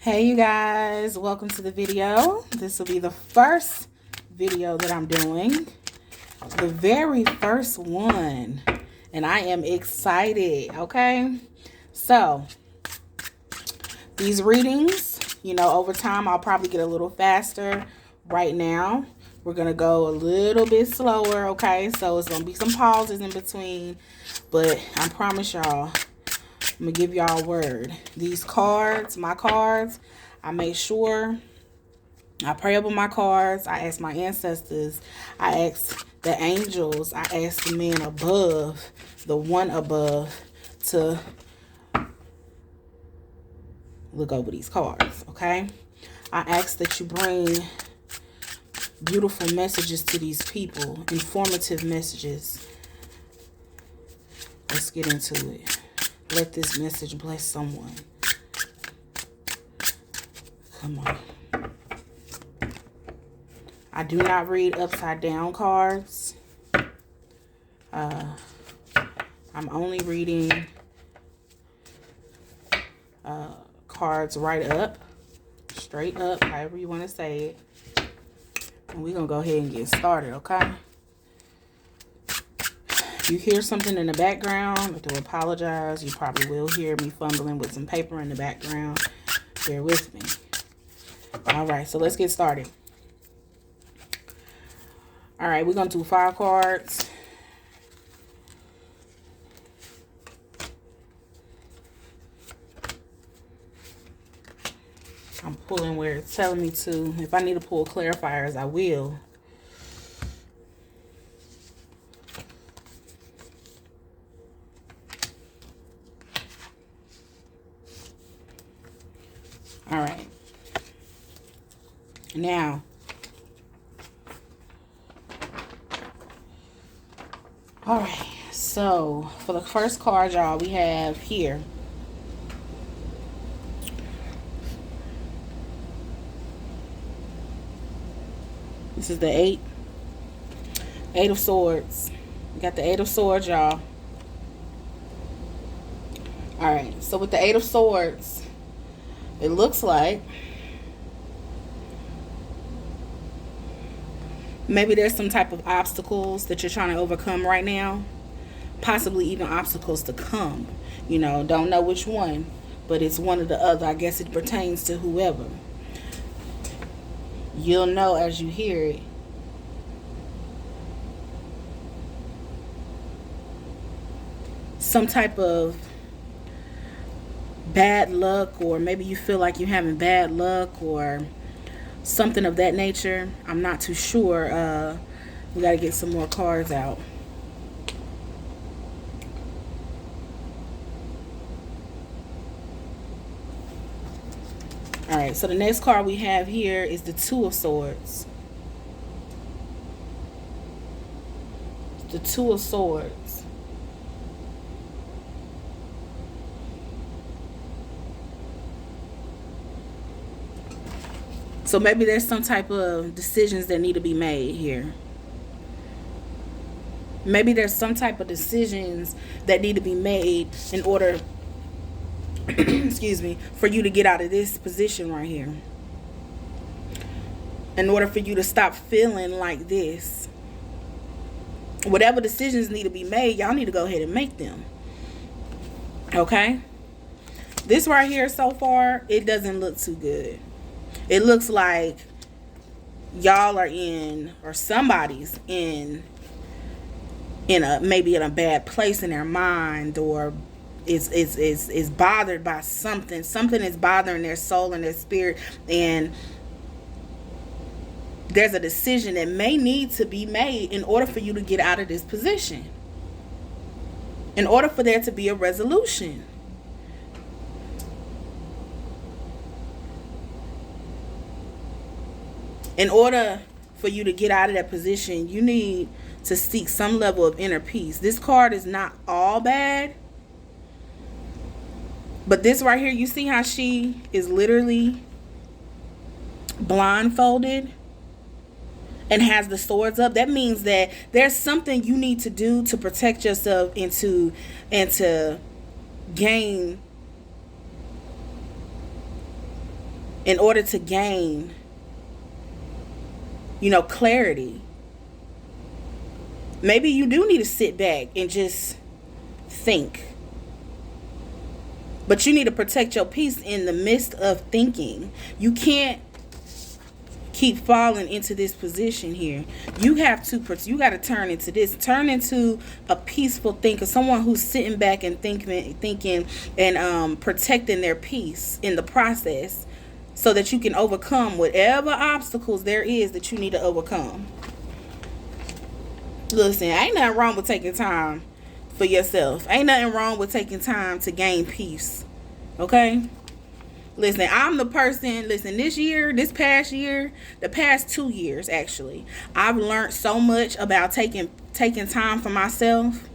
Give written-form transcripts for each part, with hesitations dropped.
Hey you guys, welcome to the video. This will be the first video that I'm doing, the very first one, and I am excited. Okay, so these readings, over time I'll probably get a little faster. Right now we're gonna go a little bit slower. Okay, so it's gonna be some pauses in between, but I promise y'all, I'm gonna give y'all a word. These cards, my cards, I make sure I pray over my cards. I ask my ancestors. I ask the angels. I ask the man above, the one above, to look over these cards, okay? I ask that you bring beautiful messages to these people, informative messages. Let's get into it. Let this message bless someone. Come on. I do not read upside down cards. I'm only reading cards right up, straight up, however you want to say it. And we're going to go ahead and get started, okay? You hear something in the background, I do apologize. You probably will hear me fumbling with some paper in the background. Bear with me. All right, so let's get started. All right, we're going to do 5 cards. I'm pulling where it's telling me to. If I need to pull clarifiers, I will. All right. Now, all right. So, for the first card, y'all, we have here. This is the 8 of Swords. We got the 8 of Swords, y'all. All right. So, with the 8 of Swords, it looks like maybe there's some type of obstacles that you're trying to overcome right now. Possibly even obstacles to come. Don't know which one, but it's one or the other. I guess it pertains to whoever. You'll know as you hear it. Some type of bad luck, or maybe you feel like you're having bad luck or something of that nature. I'm not too sure. We got to get some more cards out. All right, so the next card we have here is the 2 of Swords. The 2 of Swords. So maybe there's some type of decisions that need to be made here. Maybe there's some type of decisions that need to be made in order, excuse me, for you to get out of this position right here. In order for you to stop feeling like this. Whatever decisions need to be made, y'all need to go ahead and make them. Okay? This right here so far, it doesn't look too good. It looks like y'all are in, or somebody's in maybe in a bad place in their mind, or is bothered by something. Something is bothering their soul and their spirit, and there's a decision that may need to be made in order for you to get out of this position. In order for there to be a resolution. In order for you to get out of that position, you need to seek some level of inner peace. This card is not all bad. But this right here, you see how she is literally blindfolded and has the swords up? That means that there's something you need to do to protect yourself and to gain in order to gain, clarity. Maybe you do need to sit back and just think. But you need to protect your peace in the midst of thinking. You can't keep falling into this position here. You got to turn into a peaceful thinker, someone who's sitting back and thinking and protecting their peace in the process, so that you can overcome whatever obstacles there is that you need to overcome. Listen, ain't nothing wrong with taking time for yourself. Ain't nothing wrong with taking time to gain peace. Okay? Listen, I'm the person, this past year, the past 2 years actually, I've learned so much about taking time for myself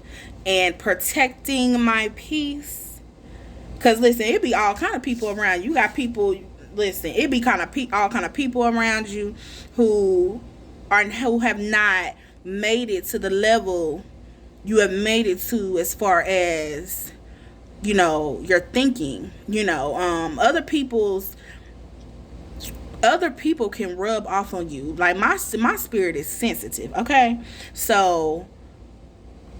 and protecting my peace. Cause listen, it be all kind of people around you. You got people, listen, it be all kind of people around you who have not made it to the level you have made it to, as far as your thinking. Other people can rub off on you. Like my spirit is sensitive, okay? So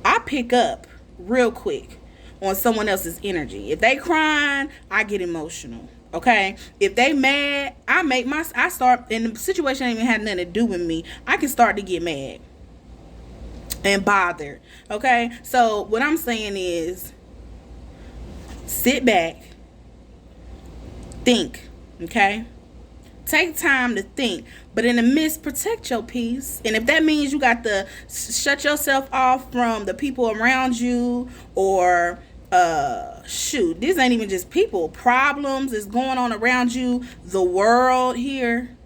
I pick up real quick on someone else's energy. If they crying, I get emotional. Okay, if they mad, I start, and the situation ain't even had nothing to do with me, I can start to get mad and bothered. Okay, so what I'm saying is, sit back, think. Okay, take time to think, but in the midst, protect your peace. And if that means you got to shut yourself off from the people around you, or this ain't even just people, problems is going on around you, the world here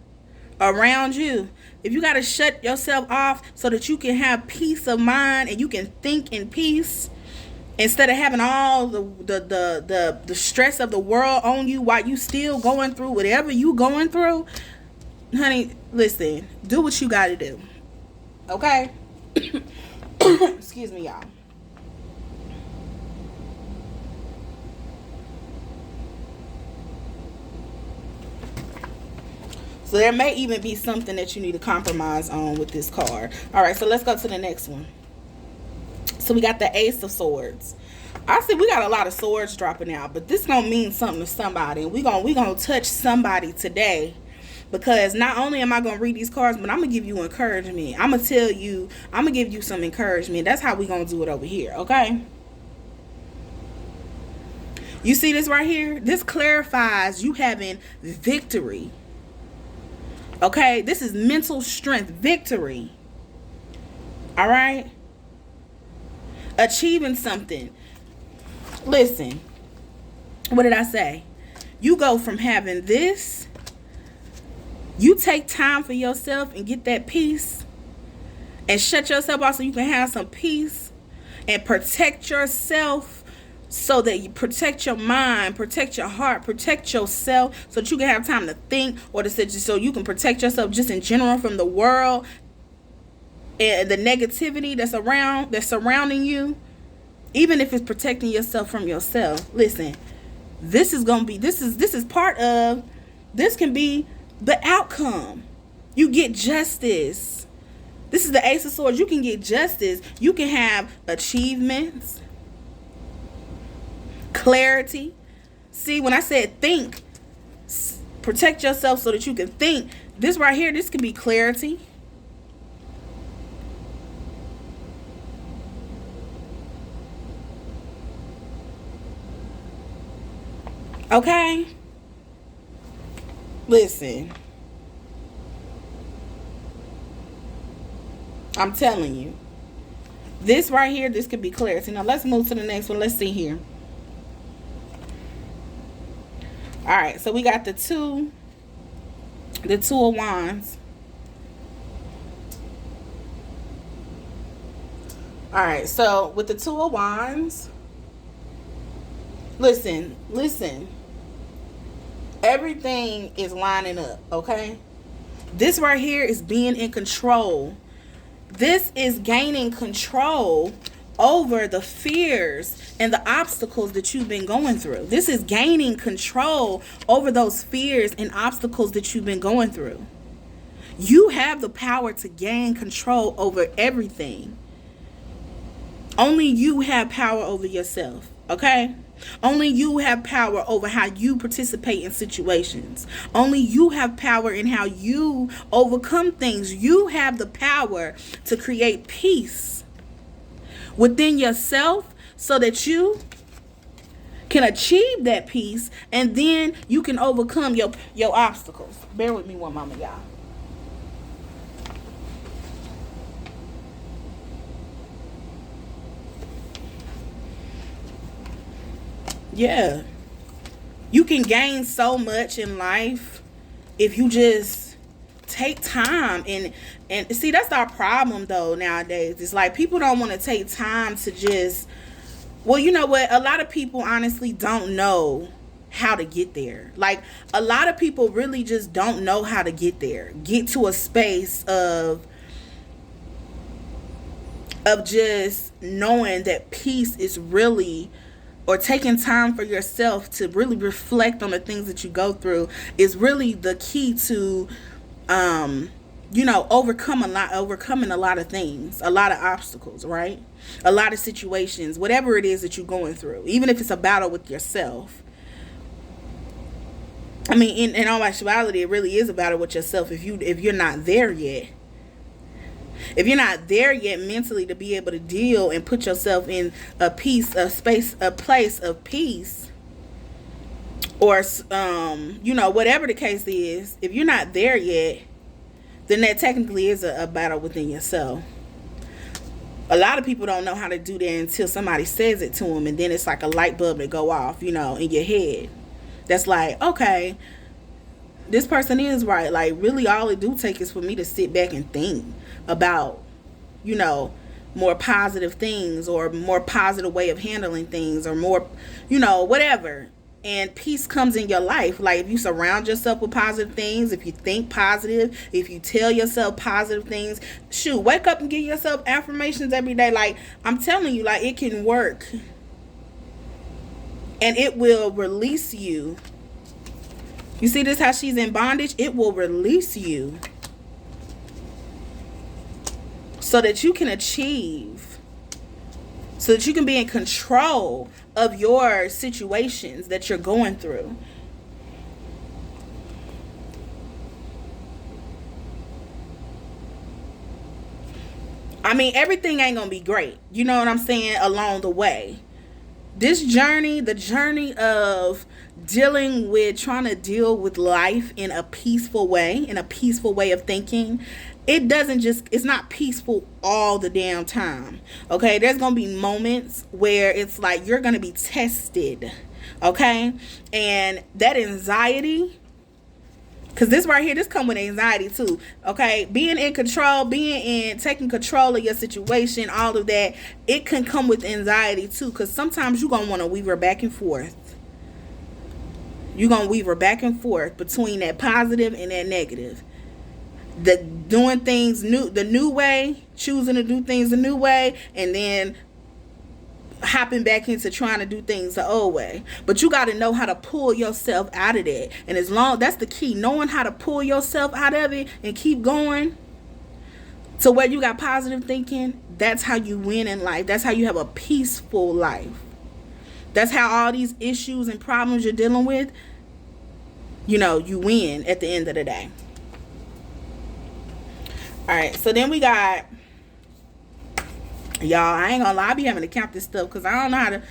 around you. If you got to shut yourself off so that you can have peace of mind and you can think in peace, instead of having all the stress of the world on you while you still going through whatever you going through, honey, listen, do what you got to do. Okay? Excuse me, y'all. So there may even be something that you need to compromise on with this card. All right, so let's go to the next one. So we got the Ace of Swords. I see we got a lot of swords dropping out, but this gonna mean something to somebody. And we gonna touch somebody today, because not only am I gonna read these cards, but I'm gonna give you encouragement. I'm gonna give you some encouragement. That's how we gonna do it over here, okay? You see this right here? This clarifies you having victory. Okay, this is mental strength, victory. All right? Achieving something. Listen, what did I say? You go from having this, you take time for yourself and get that peace and shut yourself off so you can have some peace and protect yourself, so that you protect your mind, protect your heart, protect yourself, so that you can have time to think, or so you can protect yourself just in general from the world and the negativity that's surrounding you, even if it's protecting yourself from yourself. Listen, this is part of, this can be the outcome. You get justice. This is the Ace of Swords. You can get justice. You can have achievements, clarity. See, when I said think, protect yourself so that you can think, this right here, this can be clarity. Okay? Listen, I'm telling you, this right here, this could be clarity. Now let's move to the next one. Let's see here. All right, so we got the two of Wands. All right, so with the Two of Wands, listen, everything is lining up, okay? This right here is being in control. This is gaining control over the fears and the obstacles that you've been going through. This is gaining control over those fears and obstacles that you've been going through. You have the power to gain control over everything. Only you have power over yourself, okay? Only you have power over how you participate in situations. Only you have power in how you overcome things. You have the power to create peace within yourself so that you can achieve that peace, and then you can overcome your obstacles. Bear with me one moment, y'all. Yeah, you can gain so much in life if you just take time and see, that's our problem though nowadays. It's like people don't want to take time to just, well, you know what, a lot of people honestly don't know how to get there. Like, a lot of people really just don't know how to get there, get to a space of just knowing that peace is really, or taking time for yourself to really reflect on the things that you go through is really the key to, overcoming a lot of things, a lot of obstacles, right? A lot of situations, whatever it is that you're going through, even if it's a battle with yourself. I mean, in all actuality, it really is a battle with yourself if you're not there yet. If you're not there yet mentally to be able to deal and put yourself in a place of peace, or whatever the case is, if you're not there yet, then that technically is a battle within yourself. A lot of people don't know how to do that until somebody says it to them, and then it's like a light bulb that go off, in your head. That's like, okay, this person is right. Like, really all it do take is for me to sit back and think about, more positive things, or more positive way of handling things, or more, whatever. And peace comes in your life. Like, if you surround yourself with positive things, if you think positive, if you tell yourself positive things, wake up and give yourself affirmations every day. Like, I'm telling you, like, it can work. And it will release you. You see this, how she's in bondage? It will release you so that you can achieve, so that you can be in control of your situations that you're going through. I mean, everything ain't gonna be great, you know what I'm saying, along the way. This journey, the journey of trying to deal with life in a peaceful way of thinking, it's not peaceful all the damn time. Okay, there's gonna be moments where it's like you're gonna be tested. Okay, and that anxiety, because this right here, this come with anxiety too. Okay, being in control, taking control of your situation, all of that, it can come with anxiety too, because sometimes you're gonna want to weaver back and forth. You're gonna weaver back and forth between that positive and that negative. The doing things the new way, choosing to do things the new way, and then hopping back into trying to do things the old way. But you got to know how to pull yourself out of that. And that's the key, knowing how to pull yourself out of it and keep going to where you got positive thinking. That's how you win in life. That's how you have a peaceful life. That's how all these issues and problems you're dealing with, you win at the end of the day. All right, so then we got, y'all, I ain't gonna lie, I be having to count this stuff because I don't know how to,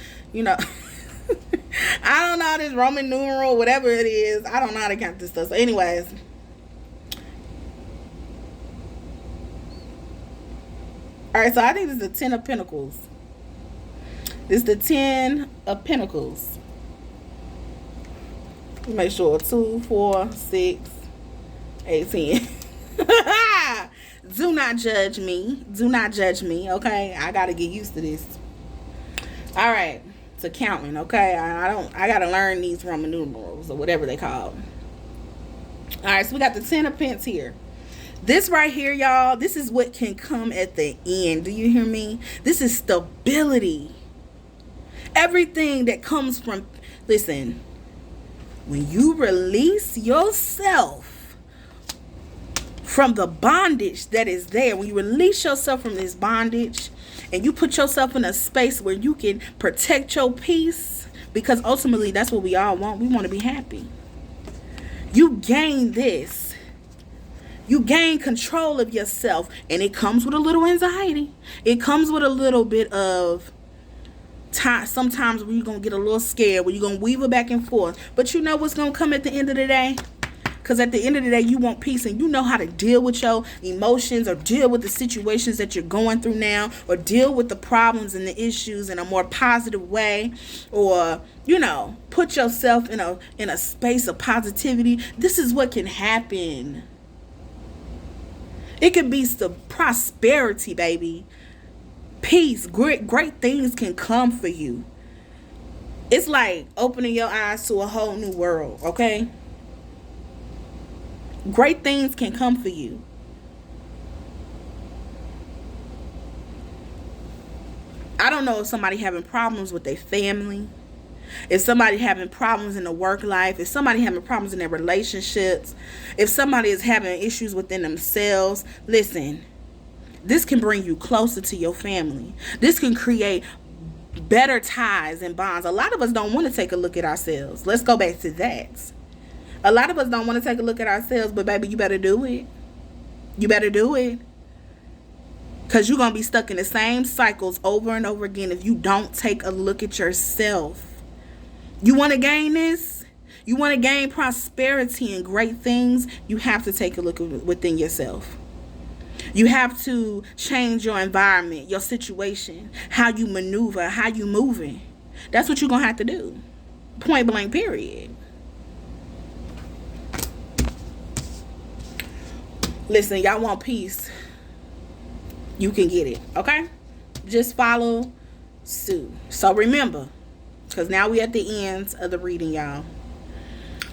I don't know how this Roman numeral, whatever it is, I don't know how to count this stuff. So anyways, all right, so I think this is the 10 of Pentacles. This is the 10 of Pentacles. Make sure 2, 4, 6, 8, 10. Do not judge me. Do not judge me, okay? I got to get used to this. All right. To counting, okay? I got to learn these Roman numerals or whatever they call. All right, so we got the 10 of Pence here. This right here, y'all, this is what can come at the end. Do you hear me? This is stability. Everything that comes from, listen, when you release yourself from the bondage that is there, when you release yourself from this bondage and you put yourself in a space where you can protect your peace, because ultimately that's what we all want. We want to be happy. You gain this. You gain control of yourself, and it comes with a little anxiety. It comes with a little bit of time. Sometimes where you're going to get a little scared, where you're going to weave it back and forth. But you know what's going to come at the end of the day? Because at the end of the day, you want peace, and you know how to deal with your emotions, or deal with the situations that you're going through now, or deal with the problems and the issues in a more positive way, or, you know, put yourself in a space of positivity. This is what can happen. It can be the prosperity, baby. Peace. Great things can come for you. It's like opening your eyes to a whole new world, okay? Great things can come for you. I don't know if somebody having problems with their family, if somebody having problems in the work life, if somebody having problems in their relationships, if somebody is having issues within themselves. Listen, this can bring you closer to your family. This can create better ties and bonds. A lot of us don't want to take a look at ourselves. Let's go back to that. A lot of us don't want to take a look at ourselves, but baby, you better do it. You better do it. Because you're going to be stuck in the same cycles over and over again if you don't take a look at yourself. You want to gain this? You want to gain prosperity and great things? You have to take a look within yourself. You have to change your environment, your situation, how you maneuver, how you moving. That's what you're going to have to do. Point blank, period. Listen, y'all want peace. You can get it, okay? Just follow suit. So remember, because now we at the ends of the reading, y'all.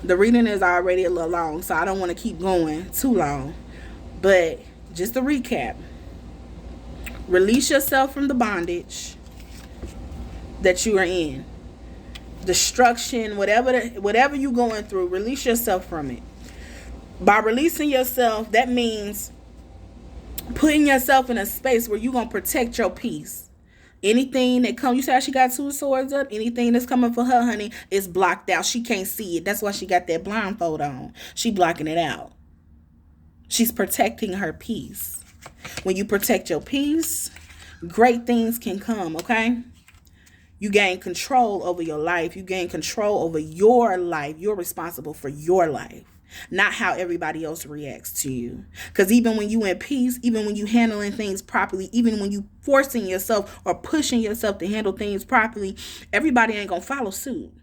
The reading is already a little long, so I don't want to keep going too long. But just to recap, release yourself from the bondage that you are in. Destruction, whatever you're going through, release yourself from it. By releasing yourself, that means putting yourself in a space where you're going to protect your peace. Anything that comes, you see how she got two swords up? Anything that's coming for her, honey, is blocked out. She can't see it. That's why she got that blindfold on. She blocking it out. She's protecting her peace. When you protect your peace, great things can come, okay? You gain control over your life. You gain control over your life. You're responsible for your life, not how everybody else reacts to you. Because even when you in peace, even when you handling things properly, even when you forcing yourself or pushing yourself to handle things properly, everybody ain't gonna follow suit.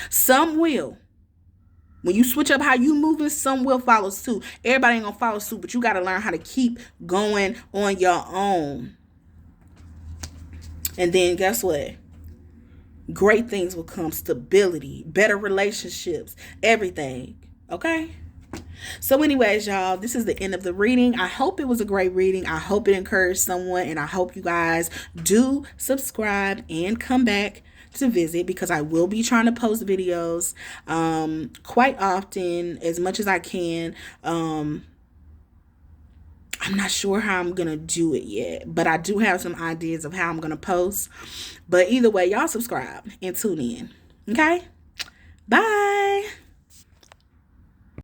Some will. When you switch up how you moving, some will follow suit. Everybody ain't gonna follow suit, but you gotta learn how to keep going on your own. And then guess what? Great things will come. Stability, better relationships, everything. Okay? So anyways, y'all, this is the end of the reading. I hope it was a great reading. I hope it encouraged someone, and I hope you guys do subscribe and come back to visit, because I will be trying to post videos quite often, as much as I can. I'm not sure how I'm gonna do it yet, but I do have some ideas of how I'm gonna post. But either way, y'all subscribe and tune in. Okay? Bye.